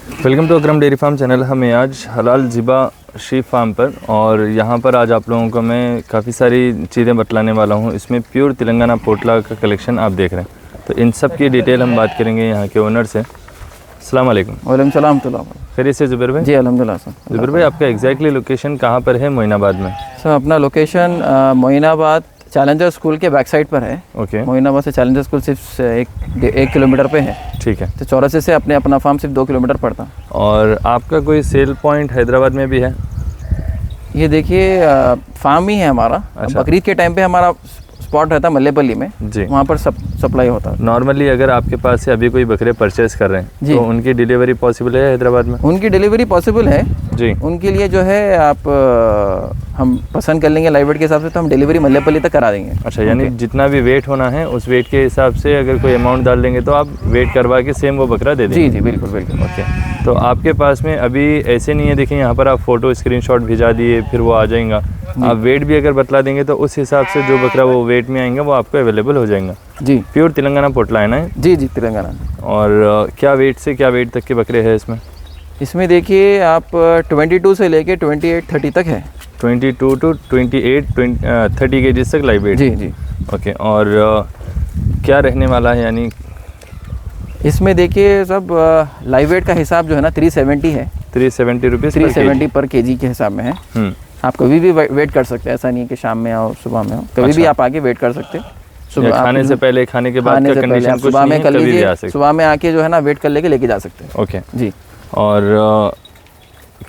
Welcome to Akram dairy farm channel. हमें आज हलाल ज़िबा शीप फार्म पर, और यहाँ पर आज आप लोगों को मैं काफ़ी सारी चीज़ें बतलाने वाला हूँ। इसमें प्योर तेलंगाना पोटला का कलेक्शन आप देख रहे हैं, तो इन सब की डिटेल हम बात करेंगे यहाँ के ओनर से। अस्सलाम वालेकुम। वालेकुम सलाम। खैरियत से ज़ुबैर भाई? जी अल्हम्दुलिल्लाह सर। ज़ुबैर भाई, आपका एग्जैक्टली लोकेशन कहाँ पर है मोइनाबाद में? सर अपना लोकेशन मोइनाबाद चैलेंजर स्कूल के बैक साइड पर है। ओके। मोइनाबाद से चैलेंजर स्कूल सिर्फ एक किलोमीटर पे है। ठीक है। तो चौरासे से अपना फार्म सिर्फ 2 किलोमीटर पड़ता। और आपका कोई सेल पॉइंट हैदराबाद में भी है? ये देखिए फार्म ही है हमारा। अच्छा। बकरीद के टाइम पे हमारा स्पॉट रहता मल्लेपल्ली में जी। वहाँ पर सप्लाई होता है। नॉर्मली अगर आपके पास से अभी कोई बकरे परचेस कर रहे हैं तो उनकी डिलीवरी पॉसिबल है हैदराबाद में? उनकी डिलीवरी पॉसिबल है जी। उनके लिए जो है आप हम पसंद कर लेंगे लाइव वेट के हिसाब से, तो हम डिलीवरी मल्लेपल्ली तक करा देंगे। अच्छा, यानी जितना भी वेट होना है उस वेट के हिसाब से अगर कोई अमाउंट डाल देंगे तो आप वेट करवा के सेम वो बकरा दे देंगे? जी जी बिल्कुल बिल्कुल। ओके। तो आपके पास में अभी ऐसे नहीं है, देखिए यहाँ पर आप फ़ोटो स्क्रीनशॉट भिजा दिए फिर वो आ जाएगा। आप वेट भी अगर बतला देंगे तो उस हिसाब से जो बकरा वो वेट में आएंगे वो आपको अवेलेबल हो जाएगा। जी। प्योर तेलंगाना पोटला है ना? जी जी तेलंगाना। और क्या वेट से क्या वेट तक के बकरे हैं इसमें? इसमें देखिए आप 22 से लेके 28-30 तक है। 22 टू 28 30 केजीज तक लाइव वेट? जी जी। ओके। और क्या रहने वाला है, यानी इसमें देखिए सब लाइव वेट का हिसाब जो है ना 370 है। 370 रुपीज़ 370 पर केजी के हिसाब में है। आप कभी भी वेट कर सकते हैं, ऐसा नहीं है कि शाम में आओ सुबह में हो, कभी भी आप आके वेट कर सकते हैं। सुबह खाने से पहले, खाने के बाद का कंडीशन कुछ सुबह में कर कभी भी आ लीजिए, सकते? सुबह में आके जो है ना वेट कर लेके जा सकते हैं। ओके जी। और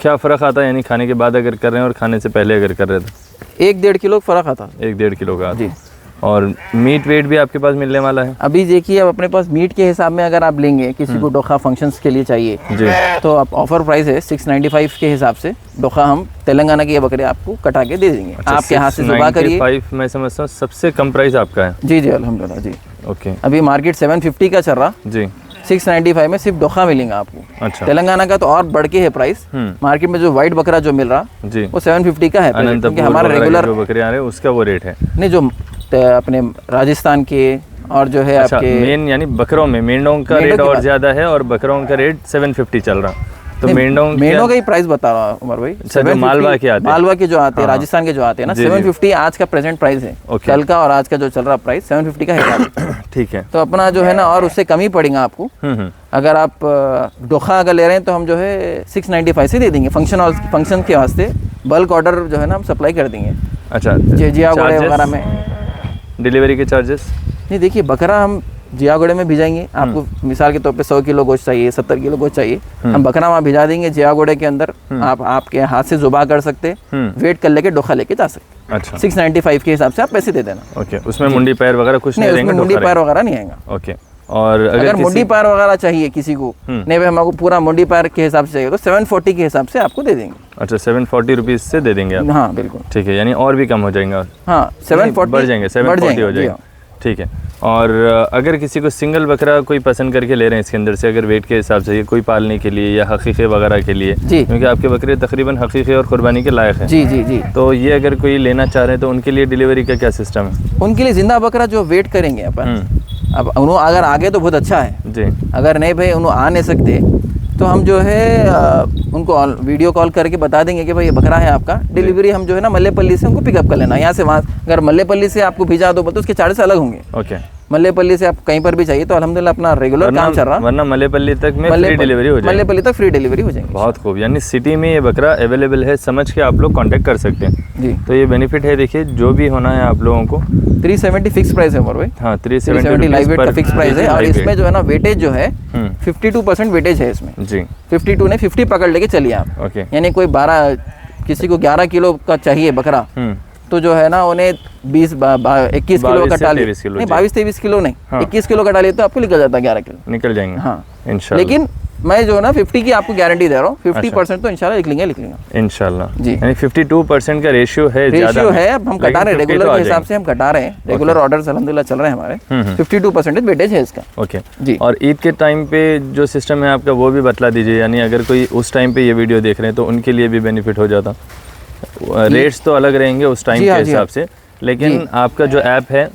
क्या फ़र्क आता है, यानी खाने के बाद अगर कर रहे हैं और खाने से पहले अगर कर रहे हैं तो? 1-1.5 किलो फ़र्क आता है। 1-1.5 किलो का? जी। और मीट वेट भी आपके पास मिलने वाला है? अभी देखिए अब अपने पास मीट के हिसाब में अगर आप लेंगे, किसी को डोखा फंक्शंस के लिए चाहिए जी, तो आप ऑफर प्राइस है 695 के हिसाब से डोखा हम तेलंगाना के ये बकरे आपको कटा के दे देंगे। अच्छा, आपके हाथ से जुबा करिए। 695 मैं समझता हूँ सबसे कम प्राइस आपका है? जी जी अल्हम्दुलिल्लाह जी। ओके। अभी मार्केट 750 का चल रहा जी। 695 में सिर्फ डोखा मिलेगा आपको। अच्छा। तेलंगाना का तो और बढ़ के है प्राइस। मार्केट में जो वाइट बकरा जो मिल रहा जी वो 750 का है, क्योंकि हमारा रेगुलर जो बकरे आ रहे हैं उसका वो रेट है नहीं, जो अपने राजस्थान के और जो है अच्छा, आपके मेन यानी बकरों में मेंढों का रेट और ज्यादा है और बकरों का रेट 750 चल रहा। तो मेंढों का ही प्राइस बता रहा हूँ उमर भाई। जो मालवा के आते हैं, मालवा के जो आते हैं, राजस्थान के जो आते हैं ना, 750 आज का प्रेजेंट प्राइस है। कल का और आज का जो चल रहा प्राइस 750 का है। ठीक है। तो अपना जो है ना और उससे कम ही पड़ेगा आपको। अगर आप डोखा अगर ले रहे हैं तो हम जो है 695 से दे देंगे। फंक्शन के वास्ते बल्क ऑर्डर जो है ना हम सप्लाई कर देंगे। अच्छा, जियागोड़े वगैरह में डिलीवरी के चार्जेस? नहीं, देखिए बकरा हम जियागोड़े में भिजाएंगे। आपको मिसाल के तौर पे 100 किलो गोश्त चाहिए, 70 किलो गोश्त चाहिए, हम बकरा वहाँ भिजा देंगे जियागोड़े के अंदर। आप आपके हाथ से जुबा कर सकते, वेट कर लेके डोखा लेके जा सकते। अच्छा। 695 के हिसाब से आप पैसे दे देना। ओके। उसमें मुंडी पैर वगैरह कुछ नहीं देंगे? मुंडी पैर वगैरह नहीं आएगा। ओके। और अगर मुंडी पैर वगैरह चाहिए किसी को, नहीं भाई हमको पूरा मुंडी पैर के हिसाब से चाहिए तो 740 के हिसाब से आपको दे देंगे। अच्छा, 740 रुपीज़ से दे देंगे आप? हाँ बिल्कुल। ठीक है, यानी और भी कम हो जाएंगे? हाँ 740 बढ़ जाएंगे, 740 हो जाएगा। ठीक है। और अगर किसी को सिंगल बकरा कोई पसंद करके ले रहे हैं इसके अंदर से, अगर वेट के हिसाब से, कोई पालने के लिए या हकीक़े वगैरह के लिए, क्योंकि आपके बकरे तकरीबन हकीक़े और कुर्बानी के लायक हैं। जी जी जी। तो ये अगर कोई लेना चाह रहे हैं तो उनके लिए डिलीवरी का क्या सिस्टम है? उनके लिए जिंदा बकरा जो वेट करेंगे अपन, अब उन्होंने अगर आगे तो बहुत अच्छा है जी। अगर नहीं भाई उन्होंने आ नहीं सकते तो हम जो है उनको वीडियो कॉल करके बता देंगे कि भाई ये बकरा है आपका। डिलीवरी हम जो है ना मल्लेपल्ली से उनको पिकअप कर लेना, यहाँ से वहाँ। अगर मल्लेपल्ली से आपको भिजा दो तो उसके चार्जेस अलग होंगे। ओके। मल्लेपल्ली से आप कहीं पर भी चाहिए तो अल्हम्दुलिल्लाह अपना रेगुलर काम चल रहा, वरना मल्लेपल्ली तक में फ्री डिलीवरी हो जाएगी? मल्लेपल्ली तक फ्री डिलीवरी हो जाएगी। बहुत खूब, यानी सिटी में ये बकरा अवेलेबल है, समझ के आप लोग कांटेक्ट कर सकते हैं जी। तो ये बेनिफिट है, देखिए जो भी होना है आप लोगों को। 370 फिक्स प्राइस है उमर भाई। हाँ 370 लाइव वेट का फिक्स प्राइस है। और इसमें जो है ना वेटेज जो है 52% वेटेज है इसमें जी। 52 ने 50 पकड़ लेके चलिए आप। ओके। यानी कोई 12 किसी को 11 किलो का चाहिए बकरा तो जो है ना उन्हें 21 किलो का डालिए, नहीं 22-23 किलो नहीं, 21 किलो का डालिए तो आपको निकल जाता है 11 किलो निकल जाएंगे। हाँ इंशाल्लाह। लेकिन मैं जो है ना 50 की आपको गारंटी दे रहा हूँ, 50% तो इंशाल्लाह लिख लेंगे इंशाल्लाह जी। यानी 52% का रेशियो है, अब हम कटा रहे हैं रेगुलर के हिसाब से, हम कटा रहे हैं रेगुलर ऑर्डर्स अल्हम्दुलिल्लाह चल रहे हैं हमारे। 52% वेटेज है इसका। ओके जी। और ईद के टाइम पे जो सिस्टम है आपका वो भी बतला दीजिए, यानी अगर कोई उस टाइम पे ये वीडियो देख रहे हैं तो उनके लिए भी बेनिफिट हो जाता। रेट्स तो अलग रहेंगे उस टाइम के हिसाब से, लेकिन आपका जो ऐप है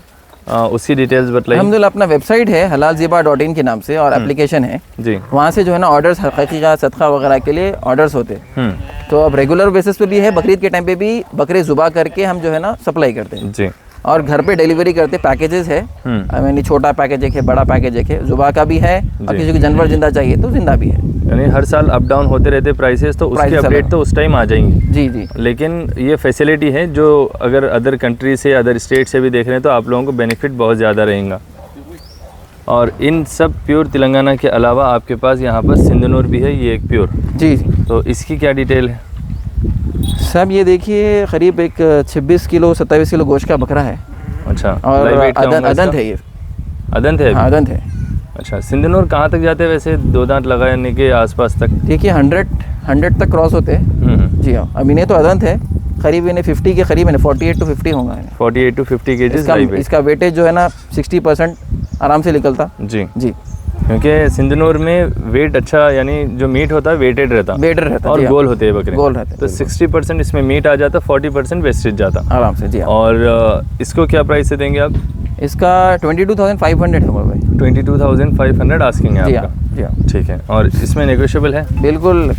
उसकी डिटेल्स बताइए। अल्हम्दुलिल्लाह अपना वेबसाइट है halalziba.in के नाम से और एप्लीकेशन है जी। वहाँ से जो है ना ऑर्डर्स हकीका सदका वगैरह के लिए ऑर्डर्स होते हैं। तो अब रेगुलर बेसिस पे भी है, बकरीद के टाइम पे भी बकरे ज़ुबा करके हम जो है ना सप्लाई करते हैं जी। और घर पे डिलीवरी करते, पैकेजेस है, यानी छोटा पैकेज एक है, बड़ा पैकेज एक है, ज़ुबा का भी है और किसी को जानवर जिंदा चाहिए तो जिंदा भी है। यानी हर साल अप डाउन होते रहते प्राइसेस, तो उसकी अपडेट तो उस टाइम आ जाएंगी। जी जी। लेकिन ये फैसिलिटी है जो अगर अदर कंट्री से अदर स्टेट से भी देख रहे हैं तो आप लोगों को बेनिफिट बहुत ज़्यादा रहेगा। और इन सब प्योर तेलंगाना के अलावा आपके पास यहाँ पर सिंधनूर भी है, ये एक प्योर। जी जी। तो इसकी क्या डिटेल है? सब ये देखिए करीब एक 26 किलो 27 किलो गोश्त का बकरा है। अच्छा। और अदंत है ये। अदंत है? हाँ अदंत है। अच्छा। सिंधनूर कहाँ तक जाते हैं वैसे, 2 दांत लगाने के आसपास तक? देखिए 100 तक क्रॉस होते हैं। जी हाँ। अब इन्हें तो अदंत है, करीब इन्हें 50 के करीब, 48 to 50 होगा। 48 to 50 केजीज इसका वेटेज जो है ना 60% आराम से निकलता। जी जी। क्योंकि सिंधनूर में वेट अच्छा, यानी जो मीट होता है वेटेड रहता और गोल होते हैं बकरे, गोल रहते, तो 60% इसमें मीट आ जाता, 40% वेस्टेज जाता आराम से। जी। और इसको क्या प्राइस से देंगे आप? इसका 22,500 है भाई। 22,500 आस्किंग है आपका? जी हाँ। ठीक है। और इसमें नेगोशिएबल है? बिल्कुल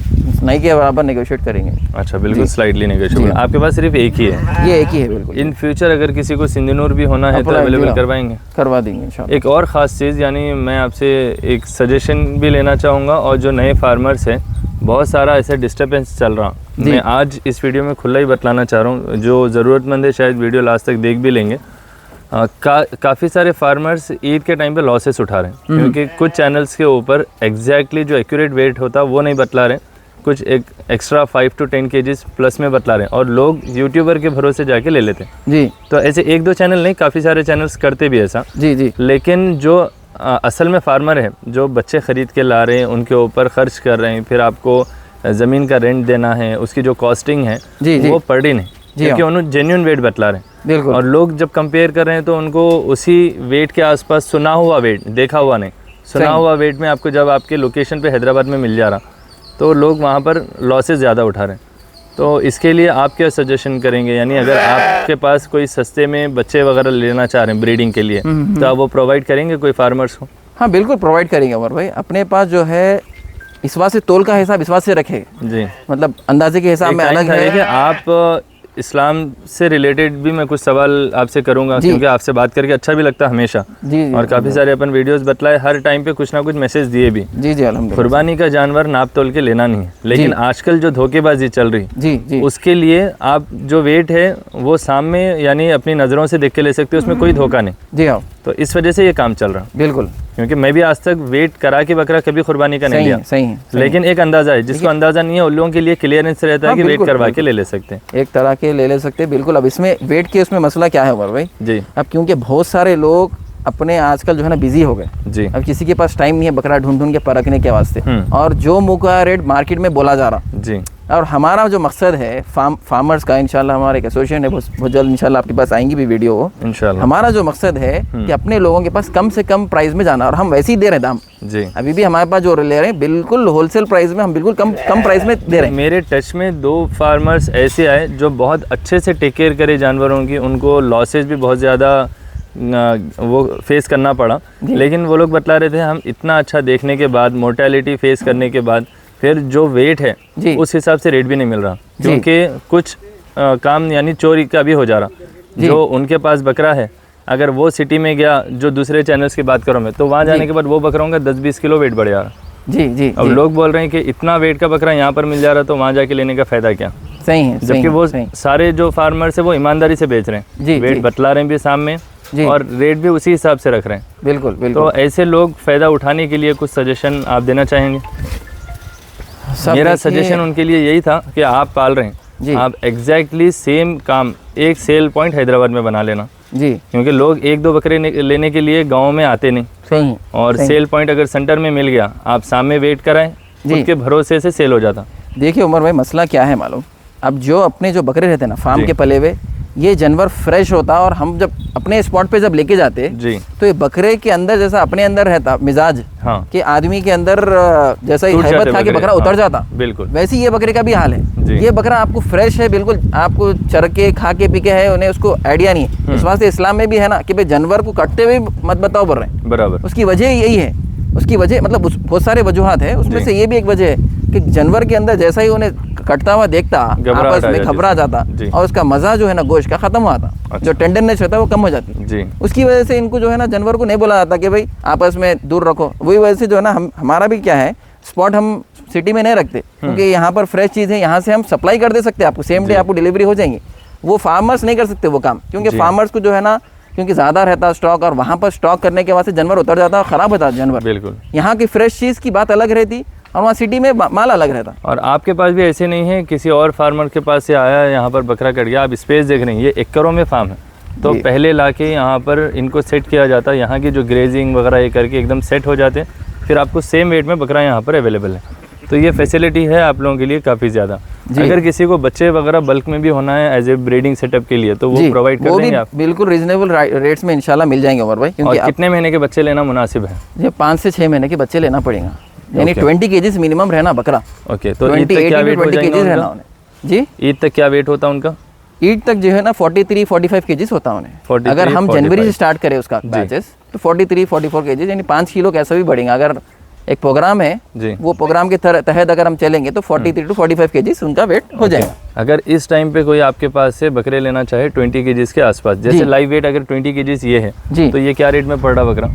नहीं के बराबर नेगोशिएट करेंगे। अच्छा, बिल्कुल स्लाइटली नेगोशिएबल। आपके पास सिर्फ एक ही है? ये एक ही है बिल्कुल। इन फ्यूचर अगर किसी को सिंधनूर भी होना है तो अवेलेबल करवाएंगे? करवा देंगे इंशाल्लाह। एक और ख़ास चीज़, यानी मैं आपसे एक सजेशन भी लेना चाहूँगा, और जो नए फार्मर्स हैं बहुत सारा ऐसा डिस्टर्बेंस चल रहा, मैं आज इस वीडियो में खुला ही बतलाना चाह रहा हूँ। जो ज़रूरतमंद है शायद वीडियो लास्ट तक देख भी लेंगे। काफ़ी सारे फार्मर्स ईद के टाइम पे लॉसेस उठा रहे हैं, क्योंकि कुछ चैनल्स के ऊपर एग्जैक्टली जो एक्यूरेट वेट होता वो नहीं बतला रहे, कुछ एक एक्स्ट्रा 5 to 10 kgs प्लस में बतला रहे हैं, और लोग यूट्यूबर के भरोसे जाके ले लेते हैं। जी। तो ऐसे 1-2 चैनल नहीं, काफ़ी सारे चैनल्स करते भी ऐसा। जी जी। लेकिन जो असल में फार्मर है, जो बच्चे ख़रीद के ला रहे हैं, उनके ऊपर ख़र्च कर रहे हैं, फिर आपको ज़मीन का रेंट देना है, उसकी जो कॉस्टिंग है वो पड़ रही नहीं, क्योंकि उन्होंने जेन्युइन वेट बतला रहे हैं। बिल्कुल। और लोग जब कंपेयर कर रहे हैं तो उनको उसी वेट के आसपास सुना हुआ वेट, देखा हुआ नहीं, सुना हुआ वेट में आपको जब आपके लोकेशन पे हैदराबाद में मिल जा रहा, तो लोग वहाँ पर लॉसेस ज़्यादा उठा रहे हैं। तो इसके लिए आप क्या सजेशन करेंगे? यानी अगर आपके पास कोई सस्ते में बच्चे वगैरह लेना चाह रहे हैं ब्रीडिंग के लिए, तो आप वो प्रोवाइड करेंगे कोई फार्मर्स को? हाँ बिल्कुल प्रोवाइड करेंगे अमर भाई। अपने पास जो है इस बात से तोल का हिसाब इस बात से रखे जी, मतलब अंदाजे के हिसाब में अलग है कि आप इस्लाम से रिलेटेड भी मैं कुछ सवाल आपसे करूंगा, क्योंकि आपसे बात करके अच्छा भी लगता है हमेशा। जी, और काफ़ी सारे अपन वीडियोस बतलाए, हर टाइम पे कुछ ना कुछ मैसेज दिए भी। जी जी अल्हम्दुलिल्लाह। कुर्बानी का जानवर नाप तोल के लेना नहीं है, लेकिन आजकल जो धोखेबाजी चल रही जी जी, उसके लिए आप जो वेट है वो सामने यानी अपनी नज़रों से देख के ले सकते हो, उसमें कोई धोखा नहीं। जी हाँ। तो इस वजह से ये काम चल रहा। बिल्कुल। क्योंकि मैं भी आज तक वेट करा के बकरा कभी कुर्बानी का नहीं लिया। सही है। लेकिन एक अंदाजा है, जिसको अंदाजा नहीं है उन लोगों के लिए क्लियरेंस रहता है कि वेट करवा के ले सकते हैं, एक तरह के ले सकते हैं। बिल्कुल। अब इसमें वेट के उसमें मसला क्या है उमर भाई जी, अब क्योंकि बहुत सारे लोग अपने आजकल जो है ना बिजी हो गए जी, अब किसी के पास टाइम नहीं है बकरा ढूंढ के परखने के वास्ते, और जो मुँह का रेट मार्केट में बोला जा रहा जी, और हमारा जो मकसद है फार्मर्स का, इंशाल्लाह हमारा एक एसोसिएशन है, बहुत जल्द इंशाल्लाह आपके पास आएंगी भी वीडियो इंशाल्लाह। हमारा जो मकसद है कि अपने लोगों के पास कम से कम प्राइस में जाना, और हम वैसे ही दे रहे हैं दाम जी। अभी भी हमारे पास जो ले रहे हैं बिल्कुल होलसेल प्राइस में, हम बिल्कुल कम प्राइस में दे रहे हैं। मेरे टच में 2 फार्मर्स ऐसे आए जो बहुत अच्छे से टेक केयर करे जानवरों की, उनको लॉसेज भी बहुत ज़्यादा वो फेस करना पड़ा, लेकिन वो लोग बतला रहे थे हम इतना अच्छा देखने के बाद, मोर्टेलिटी फेस करने के बाद, फिर जो वेट है उस हिसाब से रेट भी नहीं मिल रहा, क्योंकि कुछ काम यानी चोरी का भी हो जा रहा। जो उनके पास बकरा है, अगर वो सिटी में गया, जो दूसरे चैनल्स की बात करूँ मैं, तो वहाँ जाने के बाद वो बकरों का 10-20 किलो वेट बढ़ जा रहा जी जी। अब लोग बोल रहे हैं कि इतना वेट का बकरा यहाँ पर मिल जा रहा, तो वहाँ जाके लेने का फ़ायदा क्या? सही है। जबकि वो सारे जो फार्मर्स है वो ईमानदारी से बेच रहे हैं, वेट बतला रहे हैं भी सामने, और रेट भी उसी हिसाब से रख रहे हैं। बिल्कुल बिल्कुल। तो ऐसे लोग फ़ायदा उठाने के लिए कुछ सजेशन आप देना चाहेंगे? मेरा सजेशन उनके लिए यही था कि आप पाल रहे हैं, आप एग्जैक्टली सेम काम एक सेल पॉइंट हैदराबाद में बना लेना जी, क्योंकि लोग 1-2 बकरे लेने के लिए गांव में आते नहीं। सही। और सही। सेल पॉइंट अगर सेंटर में मिल गया, आप सामने वेट कराएं, उनके भरोसे से सेल हो जाता। देखिए उमर भाई मसला क्या है मालूम, अब जो अपने जो बकरे रहते हैं ना फार्म के पले हुए, ये जानवर फ्रेश होता और हम जब अपने स्पॉट पे जब लेके जाते जी, तो ये बकरे के अंदर जैसा अपने अंदर रहता मिजाज हाँ, कि आदमी के अंदर जैसा टूट हैबत जाते था कि बकरे, बकरा हाँ, उतर जाता, बिल्कुल वैसे ये बकरे का भी हाल है। ये बकरा आपको फ्रेश है बिल्कुल, आपको चर के खा के पी के है, उन्हें उसको आइडिया नहीं है। इस वास्ते इस्लाम में भी है ना कि भाई जानवर को कटते हुए मत बताओ बोल रहे हैं। बराबर, उसकी वजह यही है, उसकी वजह मतलब बहुत सारे वजूहात है, उसमें से ये भी एक वजह है कि जानवर के अंदर जैसा ही उन्हें कटता हुआ देखता आपस में घबरा जाता और उसका मजा जो है ना गोश्त का खत्म हुआ था। अच्छा। जो टेंडरनेस होता है वो कम हो जाती जी, उसकी वजह से इनको जो है ना जानवर को नहीं बोला जाता कि भाई आपस में दूर रखो। वही वजह से जो है ना हमारा भी क्या है, स्पॉट हम सिटी में नहीं रखते क्योंकि यहाँ पर फ्रेश चीज़ है, यहाँ से हम सप्लाई कर दे सकते हैं आपको, सेम डे आपको डिलीवरी हो जाएंगी। वो फार्मर्स नहीं कर सकते वो काम, क्योंकि फार्मर्स को जो है ना क्योंकि ज़्यादा रहता स्टॉक और वहाँ पर स्टॉक करने के बाद से जानवर उतर जाता और ख़राब होता जानवर। बिल्कुल, यहाँ की फ्रेश चीज़ की बात अलग रहती और वहाँ सिटी में माल अलग रहता। और आपके पास भी ऐसे नहीं है किसी और फार्मर के पास से आया यहाँ पर बकरा कट गया, आप स्पेस देख रहे हैं, ये एकड़ों में फार्म है, तो पहले लाके यहाँ पर इनको सेट किया जाता है, यहाँ की जो ग्रेजिंग वगैरह ये करके एकदम सेट हो जाते हैं, फिर आपको सेम वेट में बकरा यहाँ पर अवेलेबल है। तो ये फैसिलिटी है आप लोगों के लिए काफ़ी ज़्यादा। अगर किसी को बच्चे वगैरह बल्क में भी होना है एज ए ब्रीडिंग सेटअप के लिए तो वो प्रोवाइड कर देंगे आप? बिल्कुल रीजनेबल रेट्स में इंशाल्लाह मिल जाएंगे उमर भाई। क्योंकि कितने महीने के बच्चे लेना मुनासिब है? ये 5 से 6 महीने के बच्चे लेना पड़ेगा, यानी 20 केजीज मिनिमम रहना बकरा। ओके, तो ईद तक क्या वेट हो जाएगा? जी, ईद तक क्या वेट होता है उनका? ईद तक जो है ना 43-45 केजीज होता है उन्हें। अगर हम जनवरी से स्टार्ट करें उसका बैचेस तो 43-44 केजीज, यानी 5 किलो कैसा भी बढ़ेगा। अगर एक प्रोग्राम है जी, वो प्रोग्राम के तहत अगर हम चलेंगे तो 43 to 45 केजीज उनका वेट हो जाएगा। अगर इस टाइम पे कोई आपके पास से बकरे लेना चाहे 20 केजीज के आसपास, जैसे लाइव वेट अगर 20 केजीज ये है जी, तो ये क्या रेट में पड़ रहा बकरा?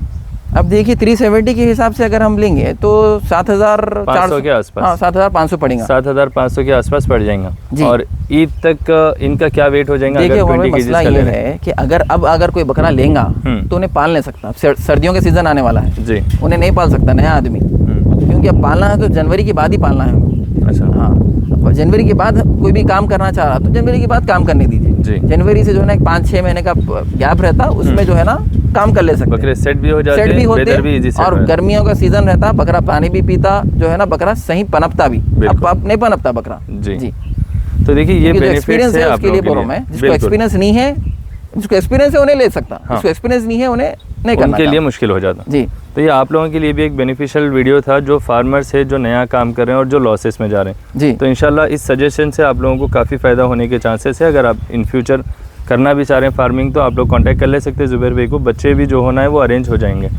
अब देखिए 370 के हिसाब से अगर हम लेंगे तो 7,400 के आसपास, हाँ 7,500 पड़ेगा, 7,500 के आसपास पड़ जाएगा। और ईद तक इनका क्या वेट हो जाएगा? देखिए मसला ये है कि अगर कोई बकरा लेगा तो उन्हें पाल नहीं सकता। सर्दियों के सीजन आने वाला है जी, उन्हें नहीं पाल सकता नया आदमी, क्योंकि अब पालना है तो जनवरी के बाद ही पालना है। अच्छा, हाँ, जनवरी के बाद कोई भी काम करना चाह रहा तो जनवरी के बाद काम करने दीजिए। जनवरी से जो है ना 5-6 महीने का गैप रहता, उसमें जो है ना काम कर ले सकते, बकरे सेट भी हो जाते, सेट भी होते भी और गर्मियों का सीजन रहता, बकरा पानी भी पीता, जो है ना बकरा सही पनपता भी। अब नहीं पनपता बकरा जी। तो देखिए ये एक्सपीरियंस है उसके लिए बोल रहा हूं मैं, जिसको एक्सपीरियंस नहीं है, जिसको एक्सपीरियंस है उन्हें ले सकता, जिसको एक्सपीरियंस नहीं है उन्हें नहीं करना, उनके लिए मुश्किल हो जाता जी। तो ये आप लोगों के लिए भी एक बेनिफिशियल वीडियो था, जो फार्मर्स है जो नया काम कर रहे हैं और जो लॉसेस में जा रहे हैं जी। तो इंशाल्लाह इस सजेशन से आप लोगों को काफ़ी फ़ायदा होने के चांसेस है। अगर आप इन फ्यूचर करना भी चाह रहे हैं फार्मिंग तो आप लोग कांटेक्ट कर ले सकते हैं जुबैर भाई को, बच्चे भी जो होना है वो अरेंज हो जाएंगे।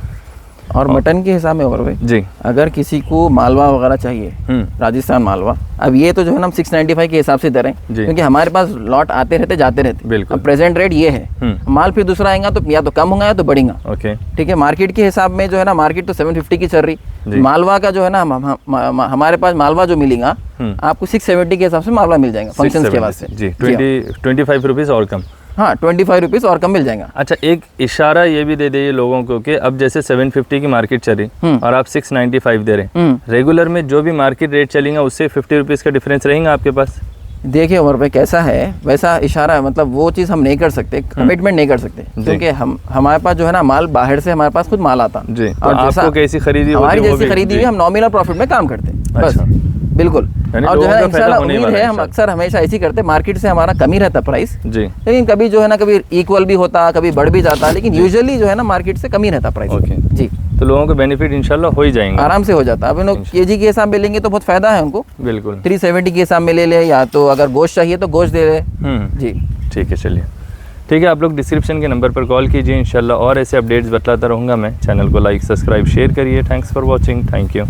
और मटन के हिसाब में उमर भाई जी, अगर किसी को मालवा वगैरह चाहिए, राजस्थान मालवा, अब ये तो जो है ना हम 695 के हिसाब से दे रहे हैं, क्योंकि हमारे पास लॉट आते रहते जाते रहते। बिल्कुल, अब प्रेजेंट रेट ये है, माल फिर दूसरा आएगा तो या तो कम होगा या तो बढ़ेगा। ओके, ठीक है। मार्केट के हिसाब में जो है ना मार्केट तो 750 की चल रही, मालवा का जो है ना हमारे पास मालवा जो मिलेगा आपको 670 के हिसाब से मालवा मिल जाएगा फंक्शन के वास्ते जी। 25 रुपीज़ और कम, हाँ 25 रुपीज़ और कम मिल जाएगा। अच्छा, एक इशारा ये भी दे दे लोगों को कि अब जैसे 750 की मार्केट चली और आप 695 दे रहे हैं, रेगुलर में जो भी मार्केट रेट चलेगा उससे 50 रुपीज़ का डिफरेंस रहेगा आपके पास? देखिए उमर भाई कैसा है वैसा इशारा है, मतलब वो चीज़ हम नहीं कर सकते, कमिटमेंट नहीं कर सकते, क्योंकि हमारे पास जो है ना माल बाहर से हमारे पास खुद माल आता जी। और आपको कैसी खरीदी, हमारी जैसी खरीदी हुई हम नॉमिनल प्रॉफिट में काम करते हैं बस। बिल्कुल, और जो है इंशाल्लाह उम्मीद है, हम अक्सर हमेशा ऐसी करते, मार्केट से हमारा कम ही रहता प्राइस जी, लेकिन कभी जो है ना कभी इक्वल भी होता, कभी बढ़ भी जाता, लेकिन यूजुअली जो है ना मार्केट से कम ही रहता प्राइस जी। तो लोगों को बेनिफिट इंशाल्लाह हो ही जाएंगे, आराम से हो जाता है। अब लोग केजी के हिसाब में लेंगे तो बहुत फायदा है उनको। बिल्कुल, 370 के हिसाब में ले ले, या तो अगर गोश्त चाहिए तो गोश्त दे रहे जी। ठीक है, चलिए ठीक है। आप लोग डिस्क्रिप्शन के नंबर पर कॉल कीजिए, इंशाल्लाह और ऐसे अपडेट्स बतलाता रहूँगा मैं। चैनल को लाइक, सब्सक्राइब, शेयर करिए। Thanks for watching, thank you.